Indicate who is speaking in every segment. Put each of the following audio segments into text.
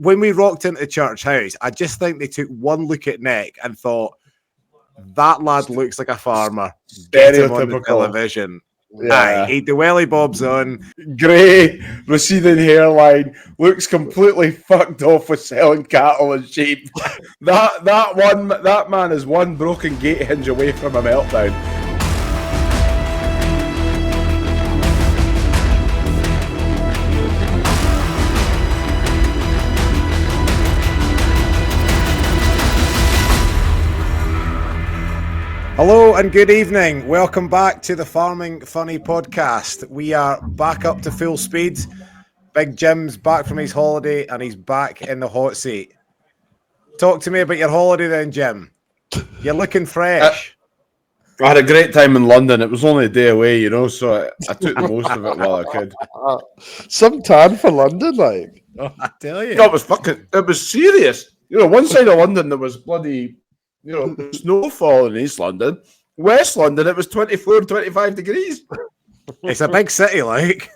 Speaker 1: when we rocked into Church House, I just think they took one look at Nick and thought, that lad looks like a farmer. Get him on the television.
Speaker 2: Yeah.
Speaker 1: Aye, he the welly bobs on.
Speaker 2: Grey, receding hairline, looks completely fucked off with selling cattle and sheep. That man is one broken gate hinge away from a meltdown.
Speaker 1: Hello and good evening. Welcome back to the Farming Funny podcast. We are back up to full speed. Big Jim's back from his holiday and he's back in the hot seat. Talk to me about your holiday then, Jim. You're looking fresh.
Speaker 2: I had a great time in London. It was only a day away, you know, so I took the most of it while I could.
Speaker 3: Some time for London, like.
Speaker 1: Oh, I tell you.
Speaker 2: No, it was serious. You know, one side of London there was bloody, you know, snowfall in East London. West London, it was 24, 25 degrees.
Speaker 1: It's a big city, like.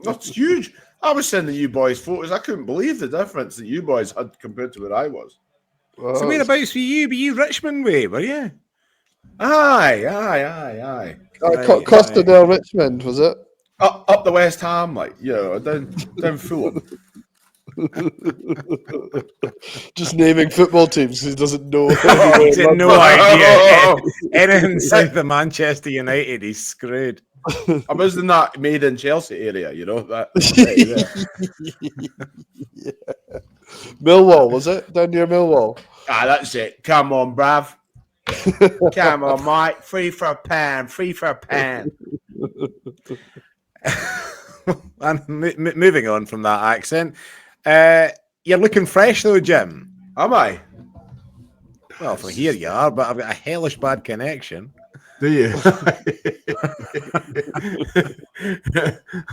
Speaker 2: That's huge. I was sending you boys photos. I couldn't believe the difference that you boys had compared to where I was.
Speaker 1: So whereabouts were you? Were you Richmond way, were you?
Speaker 2: Aye.
Speaker 3: Costa del Richmond, was it?
Speaker 2: Up the West Ham, like, you know, down Fulham.
Speaker 3: Just naming football teams because he doesn't know.
Speaker 1: He's got no idea. Anything south of Manchester United, he's screwed.
Speaker 2: I was in that made in Chelsea area, you know that.
Speaker 3: Yeah. Millwall, was it down near Millwall?
Speaker 2: That's it. Come on, bruv. Come on, Mike. Free for a pan.
Speaker 1: And moving on from that accent, you're looking fresh though, Jim.
Speaker 2: Am I?
Speaker 1: Well, from here you are, but I've got a hellish bad connection.
Speaker 2: Do you?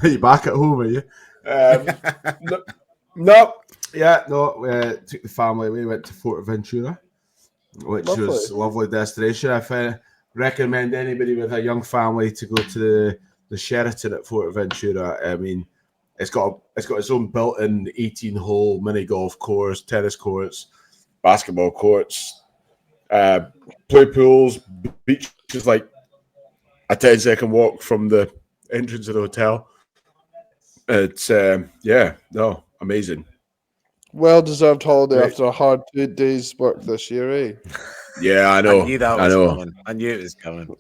Speaker 2: Are you back at home, are you? No. Took the family. We went to Fuerteventura, which was a lovely destination. I recommend anybody with a young family to go to the Sheraton at Fuerteventura. I mean, it's got its own built-in 18-hole mini golf course, tennis courts, basketball courts, play pools, beach is like a 10-second walk from the entrance of the hotel. It's amazing.
Speaker 3: Well-deserved holiday after a hard 2 days' work this year, eh?
Speaker 2: Yeah, I know.
Speaker 1: I knew that was coming. I knew it was coming.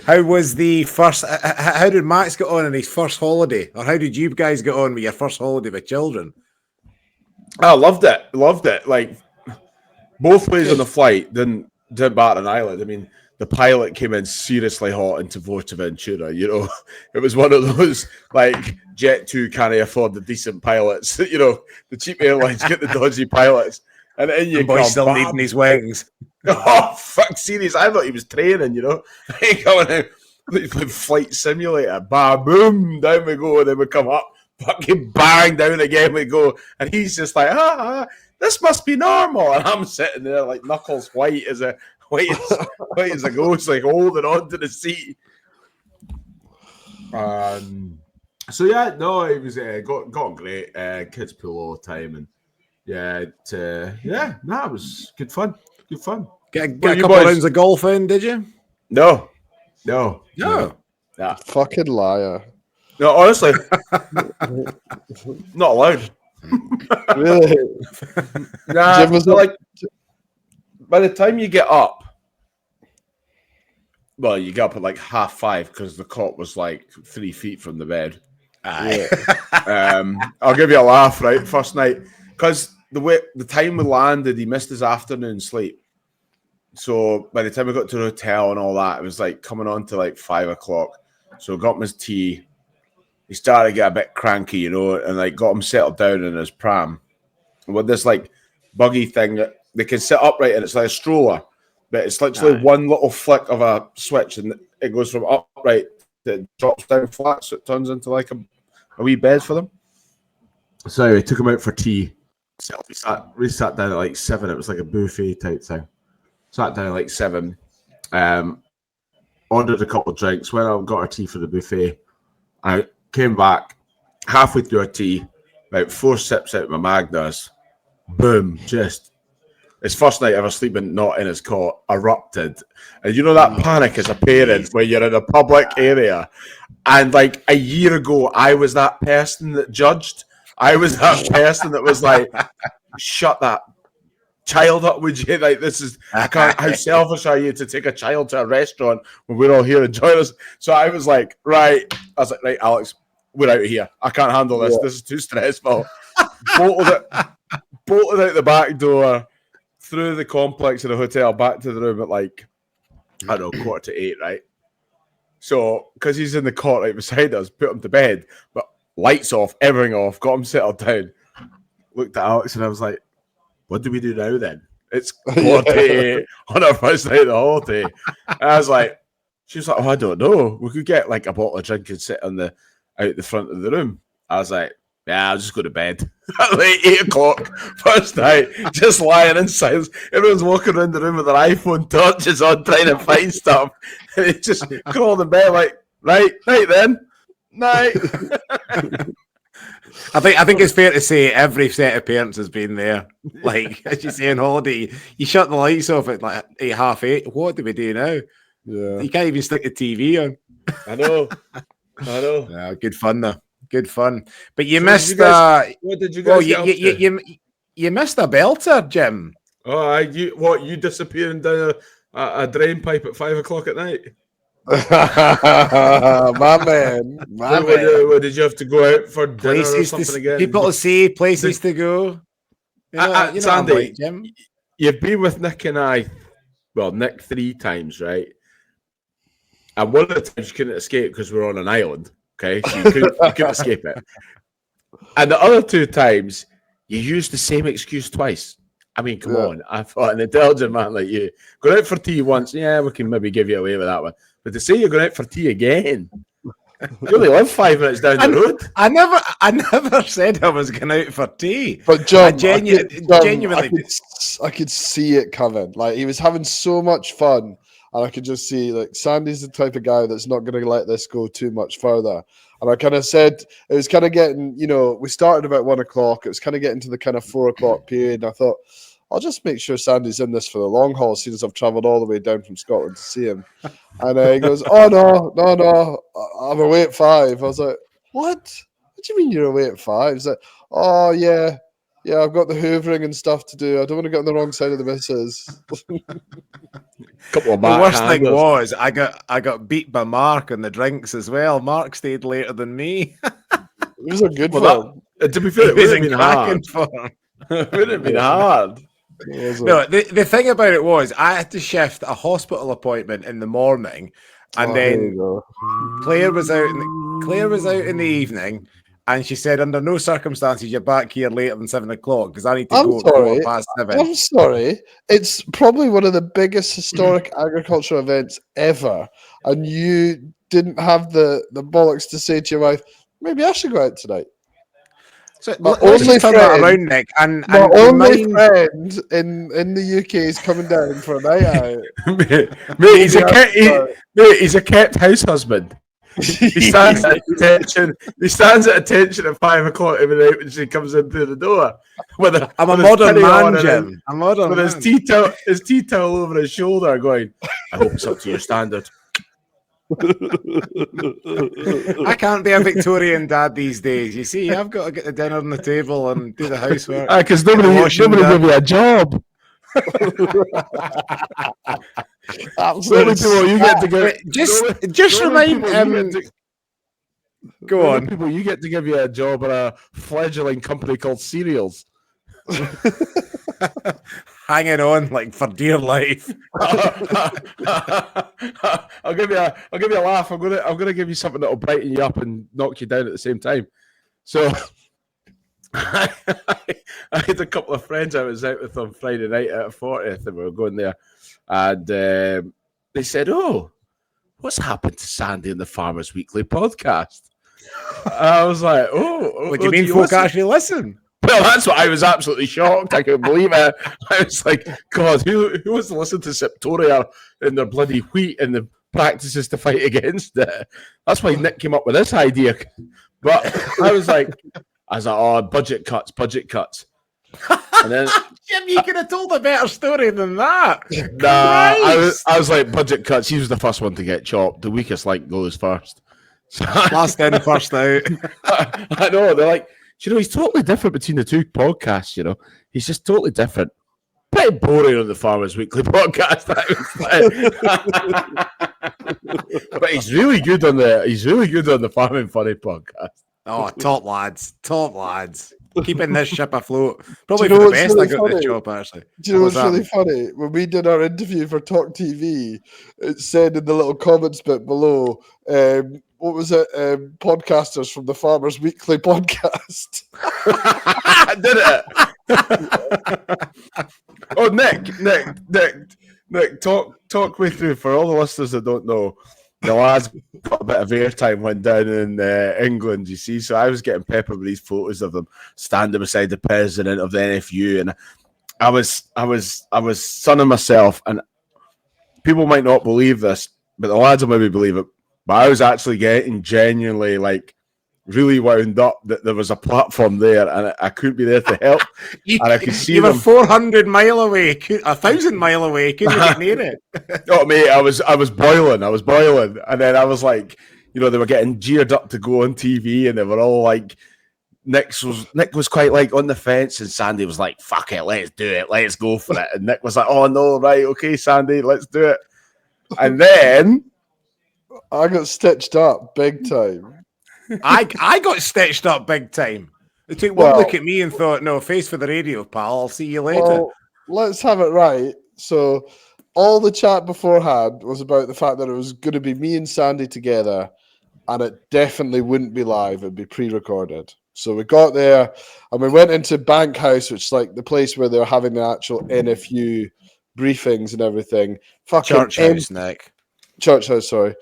Speaker 1: How was the first? How did Max get on his first holiday, or how did you guys get on with your first holiday with children?
Speaker 2: I loved it. Like both ways on the flight, didn't bat an eyelid. I mean, the pilot came in seriously hot into Fuerteventura. You know, it was one of those like Jet2 can't afford the decent pilots. You know, the cheap airlines get the dodgy pilots, and then you
Speaker 1: boy still needing his wings.
Speaker 2: Oh fuck! Serious? I thought he was training. You know, he coming out like flight simulator. Bah boom, down we go, and then we come up, fucking bang, down again we go, and he's just like, this must be normal, and I'm sitting there like knuckles white as a ghost, like holding on to the seat. So yeah, no, it was got great. Kids pool all the time, and it was good fun. Good fun.
Speaker 1: Get a couple of rounds of golf in, did you?
Speaker 2: No.
Speaker 1: Yeah.
Speaker 3: Fucking liar.
Speaker 2: No, honestly, not allowed.
Speaker 3: Really?
Speaker 2: Nah, like by the time you get up, well, you get up at like 5:30 because the cot was like 3 feet from the bed.
Speaker 1: Aye.
Speaker 2: I'll give you a laugh, right? First night, because the time we landed, he missed his afternoon sleep. So by the time we got to the hotel and all that, it was like coming on to like 5 o'clock. So got him his tea. He started to get a bit cranky, you know, and like got him settled down in his pram. And with this like buggy thing that they can sit upright and it's like a stroller, but it's literally one little flick of a switch and it goes from upright to it drops down flat, so it turns into like a wee bed for them. So anyway, took him out for tea. We sat down at like 7. It was like a buffet type thing. Sat down at like 7. Ordered a couple of drinks. Went out and got our tea for the buffet. I came back halfway through our tea, about 4 sips out of my Magners, boom, just his first night ever sleeping not in his cot, erupted. And you know that panic as a parent when you're in a public area. And like a year ago, I was that person that judged. I was that person that was like, shut that child up, would you? Like, this is, I can't, how selfish are you to take a child to a restaurant when we're all here enjoying us? So I was like, right, Alex, we're out of here. I can't handle this. This is too stressful. bolted out the back door, through the complex of the hotel, back to the room at like, I don't know, 7:45, right? So, because he's in the cot right beside us, put him to bed, but lights off, everything off, got him settled down. Looked at Alex and I was like, what do we do now then? It's 7:48 on our first night of the holiday. And I was like, she was like, oh, I don't know. We could get like a bottle of drink and sit out the front of the room. I was like, yeah, I'll just go to bed. At like 8:00, first night, just lying in silence. Everyone's walking around the room with their iPhone torches on, trying to find stuff. And it just crawled in bed like, right then, night.
Speaker 1: I think it's fair to say every set of parents has been there. Like, as you say on holiday, you shut the lights off at like 8:30. What do we do now?
Speaker 3: Yeah.
Speaker 1: You can't even stick the TV on.
Speaker 2: I know.
Speaker 1: Yeah, good fun though. Good fun. But you
Speaker 2: So
Speaker 1: missed.
Speaker 2: what did you guys get up to?
Speaker 1: You missed a belter, Jim.
Speaker 2: Oh, you disappearing down a drain pipe at 5:00 at night?
Speaker 3: My man.
Speaker 2: What, did you have to go out for dinner
Speaker 1: Places
Speaker 2: or something again?
Speaker 1: people to see, places to go. You know
Speaker 2: Sandy,
Speaker 1: what I'm like, Jim.
Speaker 2: You've been with Nick and I, well, Nick 3 times, right? And one of the times you couldn't escape because we're on an island, okay? So you couldn't escape it. And the other 2 times, you used the same excuse twice. I mean, come on. I thought an intelligent man like you, going out for tea once, yeah, we can maybe give you away with that one. But to say you're going out for tea again, you only live 5 minutes down the road.
Speaker 1: I never said I was going out for tea.
Speaker 3: But John,
Speaker 1: genuinely,
Speaker 3: I could see it coming. Like, he was having so much fun, and I could just see, like, Sandy's the type of guy that's not going to let this go too much further. And I kind of said, it was kind of getting, we started about 1:00. It was kind of getting to the kind of 4:00 period. And I thought, I'll just make sure Sandy's in this for the long haul, seeing as I've travelled all the way down from Scotland to see him. And he goes, oh, no, I'm away at 5. I was like, what? What do you mean you're away at 5? He's like, oh, yeah, I've got the hoovering and stuff to do. I don't want to get on the wrong side of the missus.
Speaker 2: Couple of
Speaker 1: the worst thing was I got beat by Mark on the drinks as well. Mark stayed later than me.
Speaker 3: It was a good one.
Speaker 2: To be fair, it would have been hard. It would have been hard.
Speaker 1: No, the thing about it was I had to shift a hospital appointment in the morning, and then Claire was out in the evening, and she said under no circumstances you're back here later than 7:00 because I need to go at 7:15.
Speaker 3: I'm sorry. It's probably one of the biggest historic agricultural events ever, and you didn't have the bollocks to say to your wife, maybe I should go out tonight.
Speaker 1: So my only friend around, Nick, and
Speaker 3: my only friend in the UK is coming down for a night out.
Speaker 2: mate, he's a kept house husband. He stands at attention. He stands at attention at 5:00 every night when she comes in through the door.
Speaker 1: I'm a modern man, Jim. I'm modern
Speaker 2: with his tea towel over his shoulder, going, "I hope it's up to your standard."
Speaker 1: I can't be a Victorian dad these days. You see, I've got to get the dinner on the table and do the housework.
Speaker 2: Because nobody give me a job.
Speaker 3: Absolutely.
Speaker 2: You get to get
Speaker 1: just remind him. Go on.
Speaker 2: People, you get to give you a job at a fledgling company called Cereals.
Speaker 1: Hanging on like for dear life.
Speaker 2: I'll give you a laugh. I'm gonna give you something that'll brighten you up and knock you down at the same time. So I had a couple of friends I was out with on Friday night at a 40th, and we were going there, and they said, "Oh, what's happened to Sandy and the Farmers Weekly podcast?" I was like, "Oh,
Speaker 1: what do you mean, folk actually listen?"
Speaker 2: Well, that's what I was absolutely shocked. I couldn't believe it. I was like, God, who wants to listen to Septoria and their bloody wheat and the practices to fight against it? That's why Nick came up with this idea. But I was like, oh, budget cuts. And then,
Speaker 1: Jim, you could have told a better story than that.
Speaker 2: I was like, budget cuts. He was the first one to get chopped. The weakest link goes first. So,
Speaker 1: Last in, first out.
Speaker 2: I know. They're like, he's totally different between the two podcasts. He's just totally different. Pretty boring on the Farmers Weekly podcast. But he's really good on the Farming Funny podcast.
Speaker 1: Oh, top lads. Keeping this ship afloat. Probably
Speaker 3: Do you
Speaker 1: for
Speaker 3: know
Speaker 1: the
Speaker 3: what's
Speaker 1: best
Speaker 3: really
Speaker 1: I got
Speaker 3: funny?
Speaker 1: this job, actually.
Speaker 3: Do you know what's
Speaker 1: What's
Speaker 3: really funny? When we did our interview for Talk TV, it said in the little comments bit below, what was it? Podcasters from the Farmers Weekly podcast.
Speaker 2: Did it? Oh, Nick, talk me through, for all the listeners that don't know, the lads got a bit of airtime when down in England, you see. So I was getting peppered with these photos of them standing beside the president of the NFU, and I was sunning myself. And people might not believe this, but the lads will maybe believe it. But I was actually getting genuinely really wound up that there was a platform there, and I couldn't be there to help. And I could see
Speaker 1: you were
Speaker 2: them
Speaker 1: 400 mile away, 1,000 mile away. Couldn't you get near it?
Speaker 2: Oh, mate, I was boiling. And then I was like, they were getting geared up to go on TV, and they were all like, Nick was quite like on the fence, and Sandy was like, fuck it, let's do it, let's go for it. And Nick was like, oh no, right, okay, Sandy, let's do it. And then
Speaker 3: I got stitched up big time.
Speaker 1: I got stitched up big time. They took one look at me and thought, no, face for the radio, pal. I'll see you later.
Speaker 3: Well, let's have it right. So all the chat beforehand was about the fact that it was going to be me and Sandy together, and it definitely wouldn't be live. It'd be pre-recorded. So we got there and we went into Bank House, which is like the place where they're having the actual NFU briefings and everything. Fucking
Speaker 1: Church House, Nick.
Speaker 3: Church House, sorry.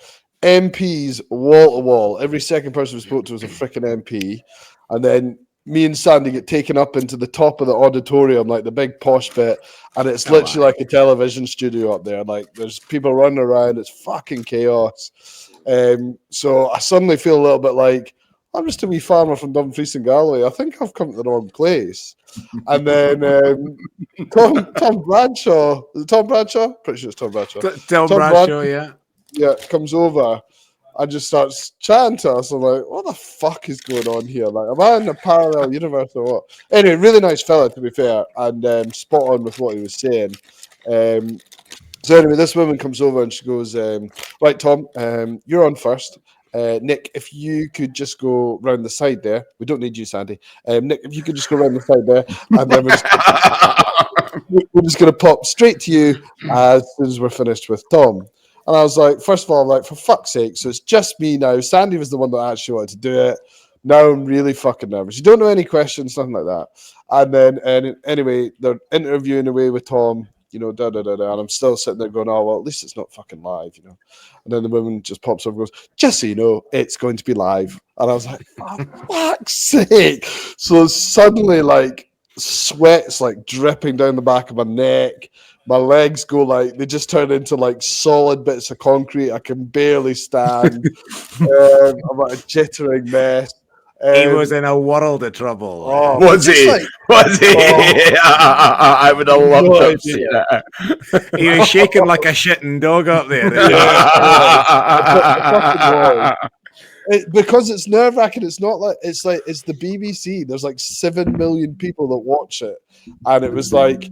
Speaker 3: MPs wall to wall. Every second person we spoke to was a freaking MP. And then me and Sandy get taken up into the top of the auditorium, like the big posh bit. And it's literally like a television studio up there. Like there's people running around. It's fucking chaos. So I suddenly feel a little bit like, I'm just a wee farmer from Dumfries and Galloway. I think I've come to the wrong place. And then Tom Bradshaw. Is it Tom Bradshaw? Pretty sure it's Tom Bradshaw.
Speaker 1: Tom Bradshaw, yeah.
Speaker 3: Yeah, comes over and just starts chatting to us. I'm like, what the fuck is going on here? Like, am I in a parallel universe or what? Anyway, really nice fella, to be fair, and spot on with what he was saying. So anyway, this woman comes over and she goes, right, Tom, you're on first. Nick, if you could just go round the side there. We don't need you, Sandy. Nick, if you could just go round the side there. And then we're just going to pop straight to you as soon as we're finished with Tom. And I was like, first of all, I'm like, for fuck's sake, so it's just me now. Sandy was the one that actually wanted to do it. Now I'm really fucking nervous. You don't know any questions, nothing like that. And then, anyway, they're interviewing away with Tom, and I'm still sitting there going, oh, well, at least it's not fucking live, And then the woman just pops up and goes, just so you know, it's going to be live. And I was like, for fuck's sake. So suddenly, like, sweat's like dripping down the back of my neck. My legs go they just turn into like solid bits of concrete. I can barely stand. I'm like a jittering mess.
Speaker 1: He was in a world of trouble.
Speaker 3: Oh,
Speaker 2: was he? Was he? I would have loved to see that.
Speaker 1: He was shaking like a shitting dog up there.
Speaker 3: Because it's nerve wracking. It's not like it's the BBC. There's like 7 million people that watch it, and it was like,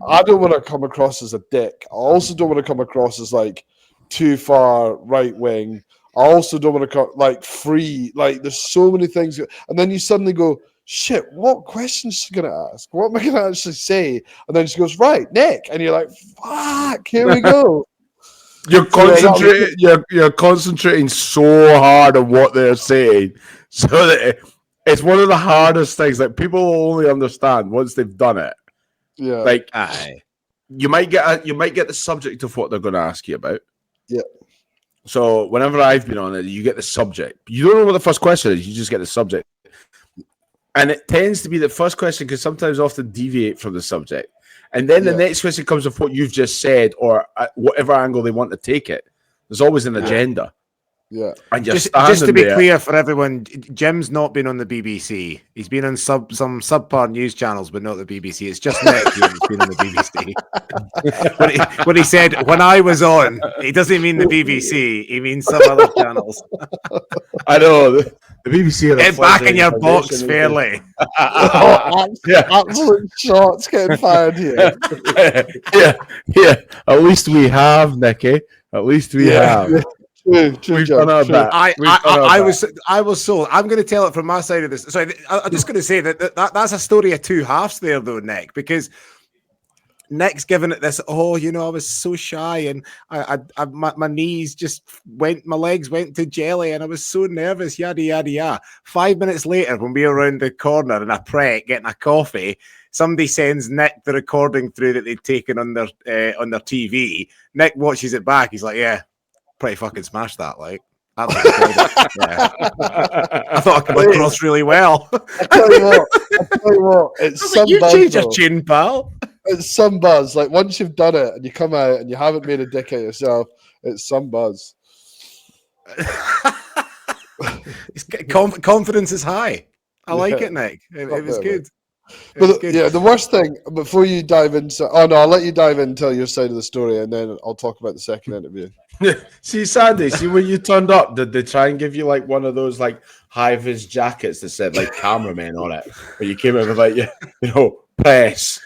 Speaker 3: I don't want to come across as a dick. I also don't want to come across as like too far right wing. I also don't want to come like free. Like there's so many things, and then you suddenly go, shit, what questions is she gonna ask? What am I gonna actually say? And then she goes, right, Nick, and you're like, fuck, here we go.
Speaker 2: You're concentrating. You're concentrating so hard on what they're saying, so that it's one of the hardest things. Like people will only understand once they've done it.
Speaker 3: Yeah.
Speaker 2: Like you might get the subject of what they're going to ask you about.
Speaker 3: Yeah.
Speaker 2: So whenever I've been on it, you get the subject. You don't know what the first question is. You just get the subject, and it tends to be the first question because sometimes often deviate from the subject. And then the next question comes with what you've just said or whatever angle they want to take it. There's always an agenda.
Speaker 3: Yeah.
Speaker 2: And you're
Speaker 1: Just
Speaker 2: standing
Speaker 1: to be
Speaker 2: there.
Speaker 1: clear for everyone, Jim's not been on the BBC. He's been on some subpar news channels, but not the BBC. It's just Nick here who's been on the BBC. when he said when I was on, he doesn't mean the BBC. He means some other channels.
Speaker 2: I know the BBC. Are
Speaker 1: Get back in your box, fairly.
Speaker 3: Absolute shots getting fired here.
Speaker 2: yeah. At least we have, Nicky. At least we have.
Speaker 3: Yeah. True,
Speaker 2: We've done our bit.
Speaker 1: I was sold. I'm going to tell it from my side of this. So I'm just going to say that's a story of two halves there, though, Nick, because Nick's given it this. Oh, I was so shy, and my knees just my legs went to jelly, and I was so nervous. Yada yada yada. 5 minutes later, when we were around the corner in a prep getting a coffee, somebody sends Nick the recording through that they'd taken on their TV. Nick watches it back. He's like, "Yeah, pretty fucking smashed that." Like, yeah. I thought I came across really well.
Speaker 3: I tell you what, it's some
Speaker 1: you
Speaker 3: buzz.
Speaker 1: Change your tune, pal.
Speaker 3: It's some buzz. Like once you've done it and you come out and you haven't made a dick of yourself, it's some buzz.
Speaker 1: Confidence is high. I like it, Nick. It was good.
Speaker 3: Yeah, the worst thing before you dive into, I'll let you dive in and tell your side of the story, and then I'll talk about the second interview.
Speaker 2: See, Sandy, when you turned up, did they try and give you like one of those like high-vis jackets that said like cameraman on it? Where you came in with like, press.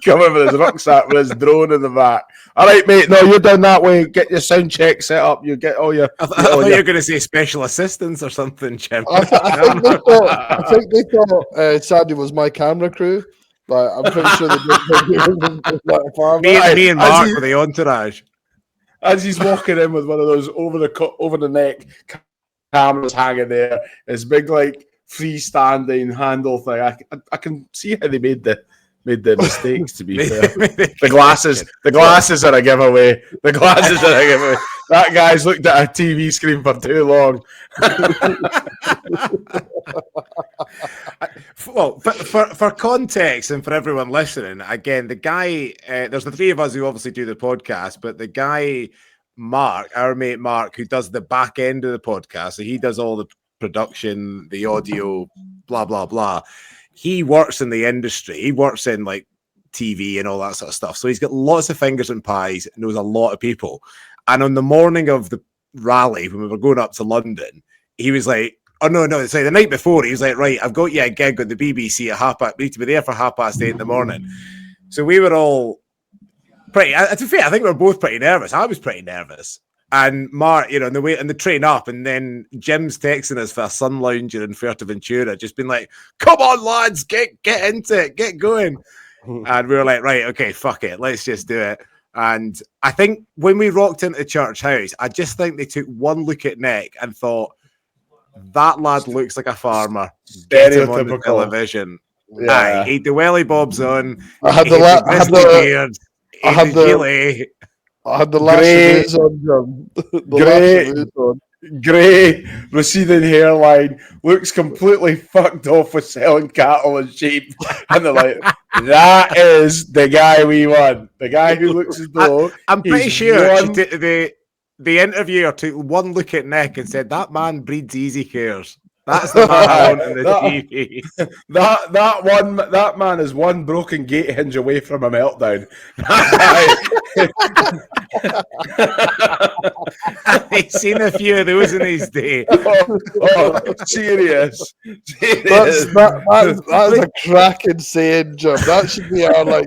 Speaker 2: Come in with his rucksack with his drone in the back. All right, mate. No, you're down that way. Get your sound check set up. You get all your.
Speaker 1: I thought you were going to say special assistants or something, Jim.
Speaker 3: I think they thought Sandy was my camera crew, but I'm pretty sure they didn't think
Speaker 1: me and Mark were the entourage.
Speaker 2: As he's walking in with one of those over the neck cameras hanging there, his big like freestanding handle thing. I can see how they made the mistakes, to be fair. The glasses are a giveaway. The glasses are a giveaway. That guy's looked at a TV screen for too long.
Speaker 1: Well, for context and for everyone listening, again, the guy, there's the three of us who obviously do the podcast, but the guy, Mark, our mate Mark, who does the back end of the podcast, so he does all the production, the audio, blah, blah, blah. He works in the industry. He works in like TV and all that sort of stuff. So he's got lots of fingers and pies, knows a lot of people. And on the morning of the rally, when we were going up to London, he was like, oh, no, sorry, the night before, he was like, right, I've got you a gig on the BBC at we need to be there for 8:30 in the morning. So we were all pretty, to be fair, I think we were both pretty nervous. I was pretty nervous. And Mark, on the train up, and then Jim's texting us for a sun lounger in Fuerteventura, just been like, come on, lads, get into it, get going. And we were like, right, okay, fuck it, let's just do it. And I think when we rocked into the church house, I just think they took one look at Nick and thought, that lad looks like a farmer. Get him on the television. Yeah. He had the welly bobs on.
Speaker 3: I had the lasso on, John.
Speaker 2: Grey, receding hairline, looks completely fucked off with selling cattle and sheep. And they're like, that is the guy we want. The guy who looks as though
Speaker 1: I'm pretty sure the interviewer took one look at Nick and said, that man breeds easy cares. That's the man I want on the TV.
Speaker 2: That man is one broken gate hinge away from a meltdown.
Speaker 1: I've seen a few of those in his day.
Speaker 2: Serious.
Speaker 3: That's a cracking saying, Jim. That should be our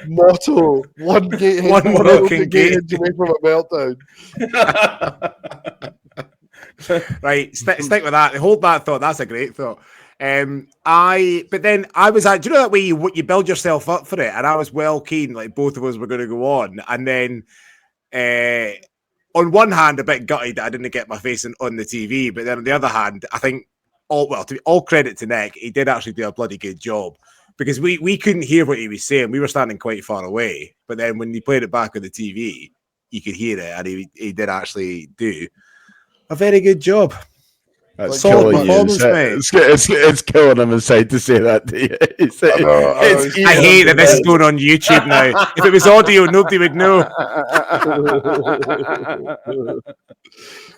Speaker 3: motto. One gate hinge, one broken gate hinge away from a meltdown.
Speaker 1: Right, stick with that. Hold that thought. That's a great thought. But then I was do you know that way you build yourself up for it? And I was well keen, like both of us were going to go on. And then on one hand, a bit gutted that I didn't get my face on the TV. But then on the other hand, I think all credit to Nick, he did actually do a bloody good job, because we couldn't hear what he was saying. We were standing quite far away. But then when he played it back on the TV, you could hear it, and he did actually do a very good job.
Speaker 2: That's
Speaker 3: Like,
Speaker 1: solid
Speaker 2: killing you.
Speaker 1: performance, mate.
Speaker 2: It's killing him inside to say that to you.
Speaker 1: I hate that this is going on YouTube now. If it was audio, nobody would know.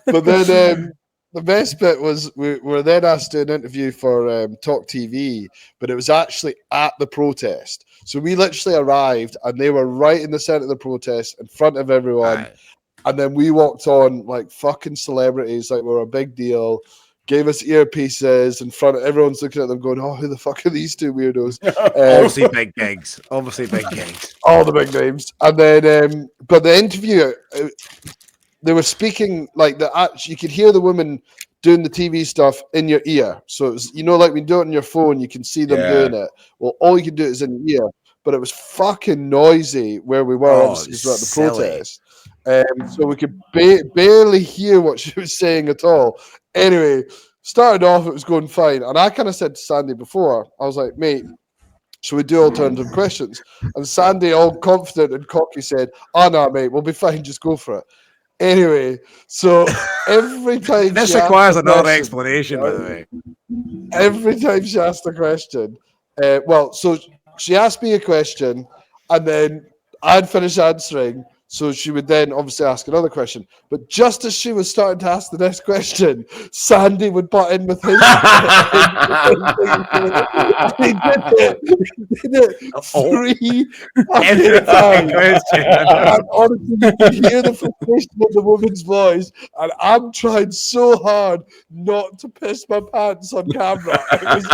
Speaker 3: But then the best bit was we were then asked to do an interview for Talk TV, but it was actually at the protest. So we literally arrived and they were right in the center of the protest in front of everyone.
Speaker 1: Aye.
Speaker 3: And then we walked on like fucking celebrities, like we were a big deal, gave us earpieces in front of everyone's looking at them going, oh, who the fuck are these two weirdos?
Speaker 1: Obviously big gigs. Obviously big gigs.
Speaker 3: All the big names. And then, but the interview, they were speaking like you could hear the woman doing the TV stuff in your ear. So it was, like when you do it on your phone, you can see them doing it. Well, all you can do is in your ear. But it was fucking noisy where we were, obviously, because we're at the protest. So we could barely hear what she was saying at all. Anyway, started off, it was going fine. And I kind of said to Sandy before, I was like, mate, should we do alternative questions? And Sandy, all confident and cocky, said, oh, no, mate, we'll be fine. Just go for it. Anyway, so every time
Speaker 1: this requires another explanation, by the way.
Speaker 3: Every time she asked a question, so she asked me a question, and then I'd finish answering. So she would then obviously ask another question. But just as she was starting to ask the next question, Sandy would butt in with his. He did it three
Speaker 1: Every fucking question.
Speaker 3: And honestly, you could hear the frustration in the woman's voice, and I'm trying so hard not to piss my pants on camera. It was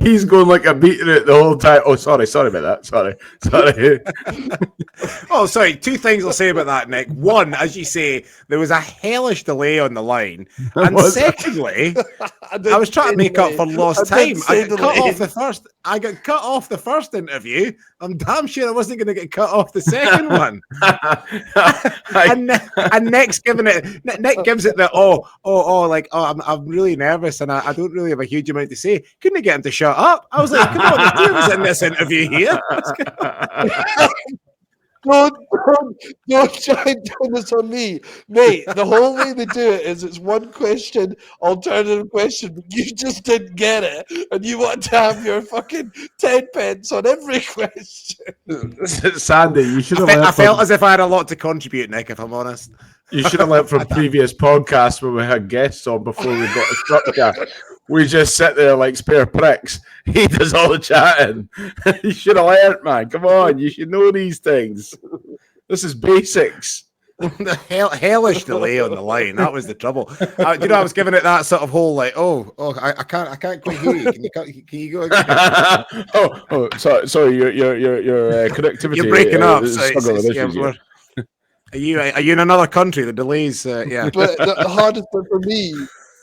Speaker 2: he's going like a beating it the whole time. Oh, sorry about that. Sorry.
Speaker 1: Oh, sorry. Two things I'll say about that, Nick. One, as you say, there was a hellish delay on the line, and secondly, I was trying to make up for lost time. I got cut off the first interview. I'm damn sure I wasn't going to get cut off the second one. and Nick's giving it. Nick gives it the I'm really nervous and I don't really have a huge amount to say. Couldn't get him to shut up. I was like, come on, there's two of us in this interview here.
Speaker 3: Don't try and do this on me, mate. The whole way they do it is it's one question, alternative question, but you just didn't get it, and you want to have your fucking 10 pence on every question.
Speaker 2: Sandy, you should have.
Speaker 1: I felt as if I had a lot to contribute, Nick. If I'm honest,
Speaker 2: you should have learned from previous podcasts when we had guests on before we got a structure. We just sit there like spare pricks. He does all the chatting. You should have learned, man. Come on, you should know these things. This is basics.
Speaker 1: The hellish delay on the line. That was the trouble. I was giving it that sort of whole like, I can't quite hear you. Can you go again?
Speaker 2: Sorry. Your connectivity.
Speaker 1: You're breaking up. Are you in another country? The delays, yeah.
Speaker 3: But the hardest bit for me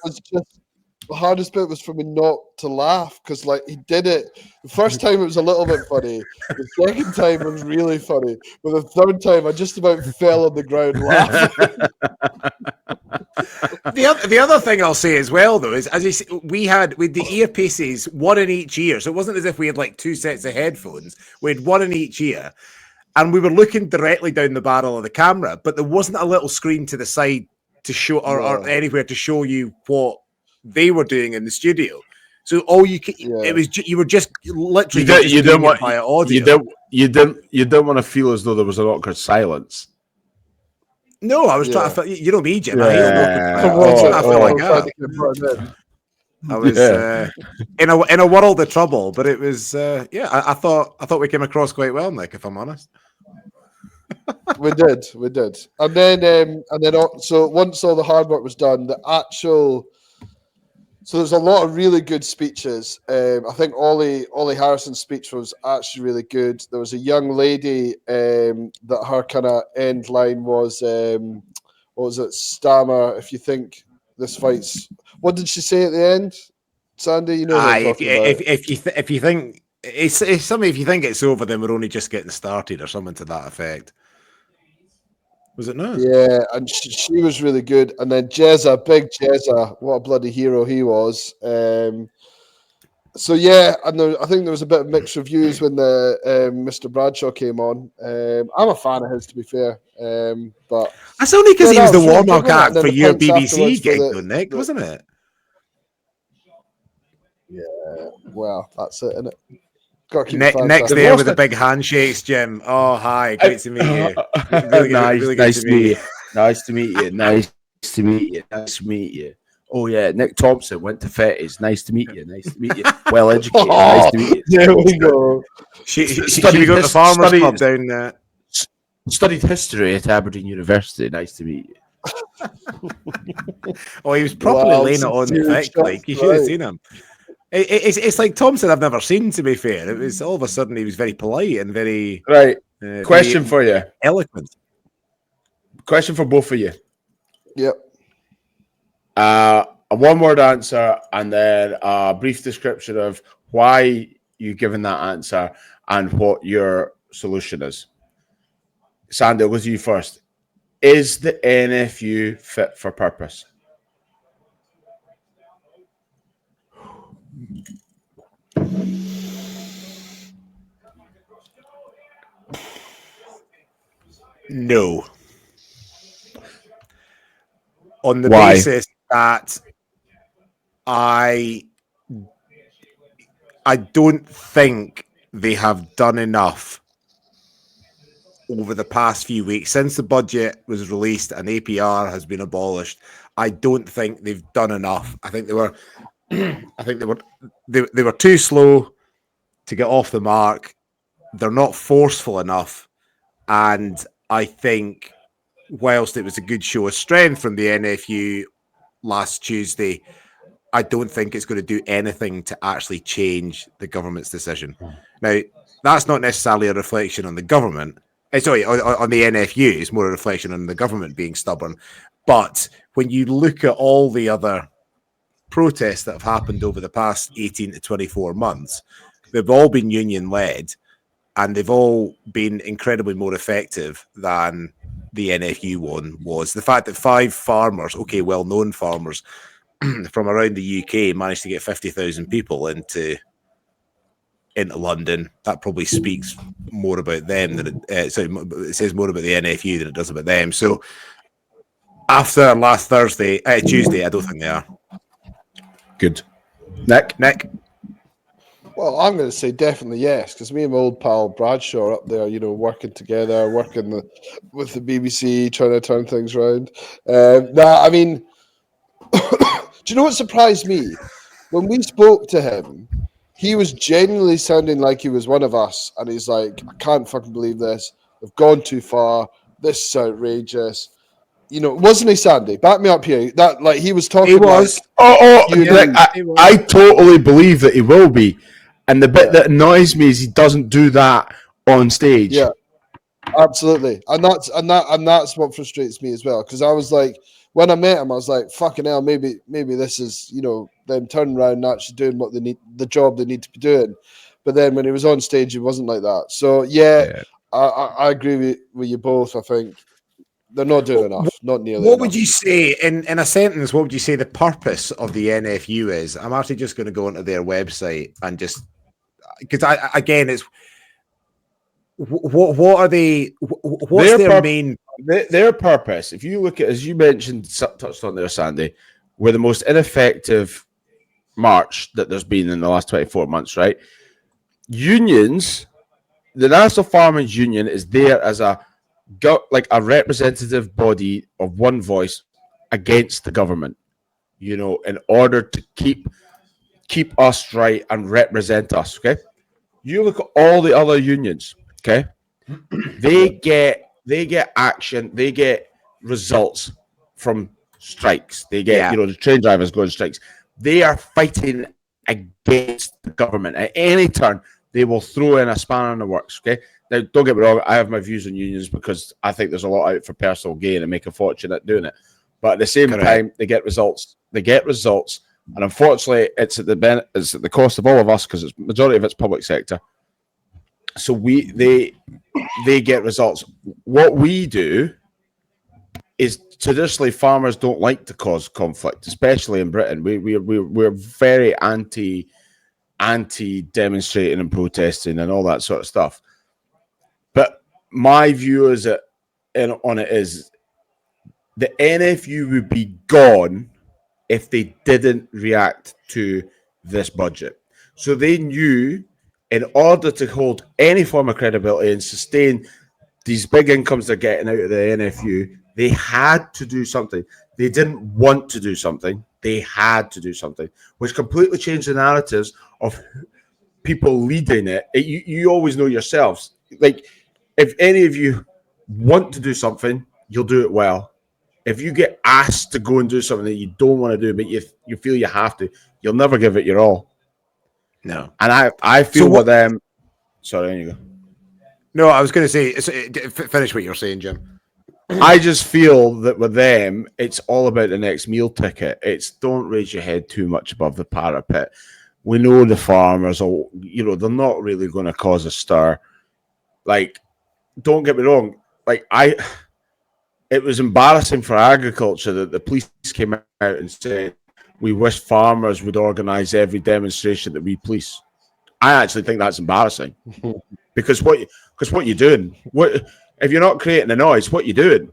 Speaker 3: was just. The hardest bit was for me not to laugh because, like, he did it. The first time it was a little bit funny. The second time it was really funny. But the third time, I just about fell on the ground laughing.
Speaker 1: The other thing I'll say as well, though, is as you see, we had the earpieces, one in each ear. So it wasn't as if we had like two sets of headphones. We had one in each ear. And we were looking directly down the barrel of the camera, but there wasn't a little screen to the side to show or anywhere to show you what they were doing in the studio. So all you could, it was you were just literally
Speaker 2: you didn't want
Speaker 1: via audio.
Speaker 2: You didn't want to feel as though there was an awkward silence.
Speaker 1: No, I was trying to. You know me, Jim.
Speaker 2: Yeah.
Speaker 1: I feel like that. I was in a world of trouble, but it was I thought we came across quite well, Nick. If I'm honest.
Speaker 3: We did, and then so once all the hard work was done, so there's a lot of really good speeches. I think Ollie Harrison's speech was actually really good. There was a young lady that her kind of end line was, what was it? Stammer. If you think this fight's, what did she say at the end? Sandy, you know what I'm talking about.
Speaker 1: If you think it's something, if you think it's over, then we're only just getting started, or something to that effect. Was it not?
Speaker 3: Yeah, and she was really good. And then big Jezza, what a bloody hero he was. So yeah, and I think there was a bit of mixed reviews when the Mr. Bradshaw came on. I'm a fan of his, to be fair, but
Speaker 1: That's only because he was the
Speaker 3: it really good,
Speaker 1: warm-up
Speaker 3: wasn't it?
Speaker 1: act
Speaker 3: And then
Speaker 1: for
Speaker 3: the
Speaker 1: your
Speaker 3: pints
Speaker 1: BBC
Speaker 3: afterwards for
Speaker 1: gig, though, Nick, wasn't it?
Speaker 3: Yeah, well, that's it, isn't it? Got to keep the fans
Speaker 1: Nick's
Speaker 3: happy.
Speaker 1: there with the big handshakes, Jim. Oh, hi, great to meet you. Really good,
Speaker 2: Nice,
Speaker 1: really good
Speaker 2: nice
Speaker 1: to meet you.
Speaker 2: Nice to meet you. Nice to meet you. Nice to meet you. Oh yeah, Nick Thompson went to Fetties. Nice to meet you. Nice to meet you. Well educated. Nice to meet you.
Speaker 3: There we go.
Speaker 1: Should we go to the Farmers Club down there?
Speaker 2: Studied history at Aberdeen University. Nice to meet you.
Speaker 1: Oh, he was properly laying it on
Speaker 3: dude,
Speaker 1: thick. Like, you should have seen him. It's like Thompson I've never seen, to be fair. It was all of a sudden he was very polite and very
Speaker 2: right. Question
Speaker 1: very
Speaker 2: for you.
Speaker 1: Eloquent.
Speaker 2: Question for both of you.
Speaker 3: Yep.
Speaker 2: A one-word answer and then a brief description of why you've given that answer and what your solution is. Sandy, I'll go to you first. Is the NFU fit for purpose?
Speaker 1: No. On the
Speaker 2: Why?
Speaker 1: basis that I don't think they have done enough over the past few weeks since the budget was released and APR has been abolished. I don't think they've done enough. I think they were they were too slow to get off the mark. They're not forceful enough, and I think whilst it was a good show of strength from the NFU last Tuesday, I don't think it's going to do anything to actually change the government's decision. Now, that's not necessarily a reflection on the government. Sorry, on the NFU. It's more a reflection on the government being stubborn. But when you look at all the other protests that have happened over the past 18 to 24 months, they've all been union-led, and they've all been incredibly more effective than the NFU one was. The fact that 5 farmers, okay, well-known farmers from around the UK, managed to get 50,000 people into London, that probably speaks more about them than it says more about the NFU than it does about them. So after last Tuesday, I don't think they are.
Speaker 2: Good. Nick?
Speaker 3: Well, I'm going to say definitely yes, because me and my old pal Bradshaw are up there, working together, working with the BBC, trying to turn things around. I mean, do you know what surprised me? When we spoke to him, he was genuinely sounding like he was one of us, and he's like, I can't fucking believe this. We've gone too far. This is outrageous. Wasn't he, Sandy? Back me up here. That he was talking.
Speaker 1: He was.
Speaker 2: I totally believe that he will be. And the bit that annoys me is he doesn't do that on stage.
Speaker 3: Yeah, absolutely. And that's what frustrates me as well. Because I was like, when I met him, I was like, fucking hell, maybe this is, them turning around and actually doing what they need, the job they need to be doing. But then when he was on stage, he wasn't like that. So I agree with you both. I think they're not doing enough, not nearly enough.
Speaker 1: What would you say, in a sentence, what would you say the purpose of the NFU is? I'm actually just going to go onto their website and just, because it's, what are they, what's their main...
Speaker 2: Their purpose, if you look at, as you mentioned, touched on there, Sandy, we're the most ineffective march that there's been in the last 24 months, right? Unions, the National Farmers Union is there as a representative body of one voice against the government, in order to keep us right and represent us, okay? You look at all the other unions, okay? They get action, they get results from strikes. They get, the train drivers go on strikes. They are fighting against the government. At any turn, they will throw in a spanner in the works, okay? Now, don't get me wrong, I have my views on unions because I think there's a lot out for personal gain and make a fortune at doing it. But at the same time, they get results. And unfortunately, it's at the cost of all of us because it's majority of it's public sector. So they get results. What we do is traditionally farmers don't like to cause conflict, especially in Britain. We're very anti anti-demonstrating and protesting and all that sort of stuff. But my view on it is the NFU would be gone if they didn't react to this budget. So they knew in order to hold any form of credibility and sustain these big incomes they're getting out of the NFU, they had to do something. They didn't want to do something. They had to do something, which completely changed the narratives of people leading it. You always know yourselves. Like, if any of you want to do something, you'll do it well. If you get asked to go and do something that you don't want to do, but you feel you have to, you'll never give it your all.
Speaker 1: No.
Speaker 2: And I feel with them. Sorry, there you go.
Speaker 1: No, I was going to say, finish what you're saying, Jim.
Speaker 2: I just feel that with them, it's all about the next meal ticket. It's don't raise your head too much above the parapet. We know the farmers are, they're not really going to cause a stir. Like, don't get me wrong. Like, it was embarrassing for agriculture that the police came out and said, we wish farmers would organise every demonstration that we police. I actually think that's embarrassing. Because what you're doing, if you're not creating a noise, what you doing?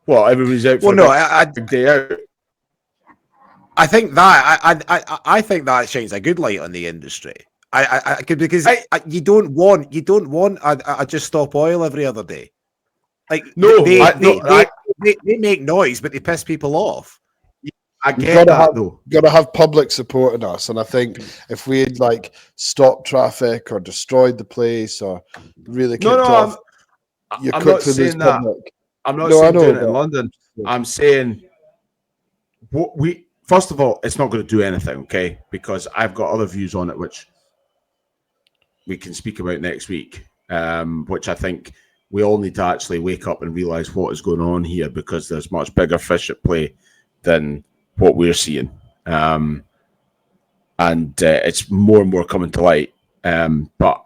Speaker 2: Well, everybody's out for a big day out.
Speaker 1: I think that I think that shines a good light on the industry. Because you don't want a just stop oil every other day. Like they make noise, but they piss people off.
Speaker 2: I get that though.
Speaker 3: Got to have public supporting us, and I think if we had like stopped traffic or destroyed the place or really kicked off,
Speaker 2: I'm not saying that. I'm not saying doing it in London. I'm saying first of all, it's not going to do anything, okay? Because I've got other views on it, which we can speak about next week. Which I think we all need to actually wake up and realize what is going on here, because there's much bigger fish at play than what we're seeing. And it's more and more coming to light. But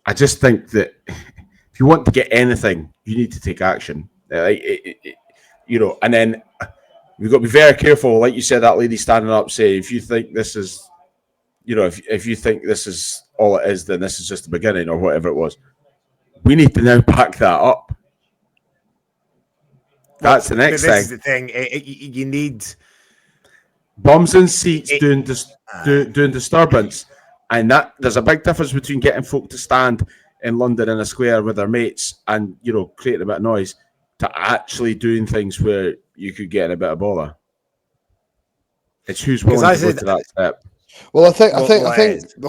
Speaker 2: I just think that if you want to get anything, you need to take action. And then we've got to be very careful. Like you said, that lady standing up saying, if you think this is, if you think this is all it is, then this is just the beginning, or whatever it was. We need to now back that up. That's the next thing.
Speaker 1: This is the thing. You need
Speaker 2: bums in seats doing disturbance, and that there's a big difference between getting folk to stand in London in a square with their mates and creating a bit of noise, to actually doing things where you could get in a bit of bother. It's who's willing to go to that step.
Speaker 3: Well, I think the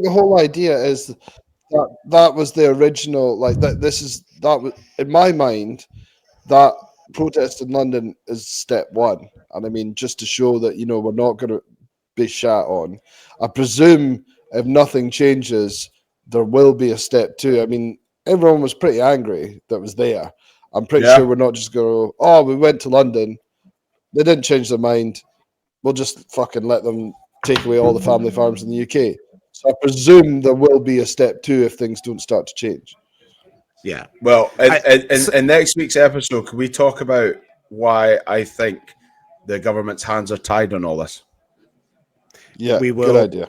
Speaker 3: whole idea is that was the original, like that. That was in my mind, that protest in London is step one, and I mean, just to show that we're not going to be shat on. I presume if nothing changes, there will be a step two. I mean, everyone was pretty angry that was there. I'm pretty sure we're not just going to, oh, we went to London, they didn't change their mind, we'll just fucking let them take away all the family farms in the UK. So I presume there will be a step two if things don't start to change.
Speaker 2: Yeah. Well, in next week's episode, can we talk about why I think the government's hands are tied on all this?
Speaker 3: Yeah,
Speaker 1: we will.
Speaker 3: Good idea.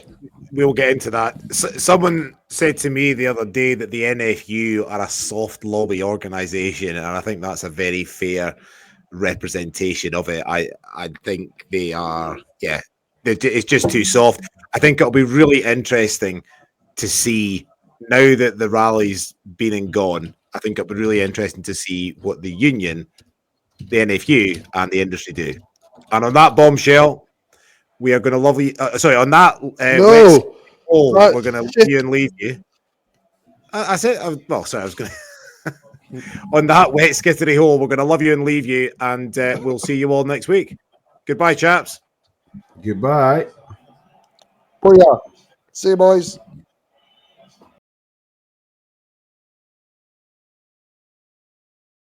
Speaker 1: We'll get into that. Someone said to me the other day that the NFU are a soft lobby organisation, and I think that's a very fair representation of it. I think they are. Yeah, it's just too soft. I think it'll be really interesting to see, now that the rally's been and gone, I think it'll be really interesting to see what the union, the NFU, and the industry do. And on that bombshell, we are going to love you. On that we're going to love you and leave you. I said, I was going to. On that wet, skittery hole, we're going to love you and leave you, and we'll see you all next week. Goodbye, chaps.
Speaker 2: Goodbye.
Speaker 3: Oh, yeah. See you, boys.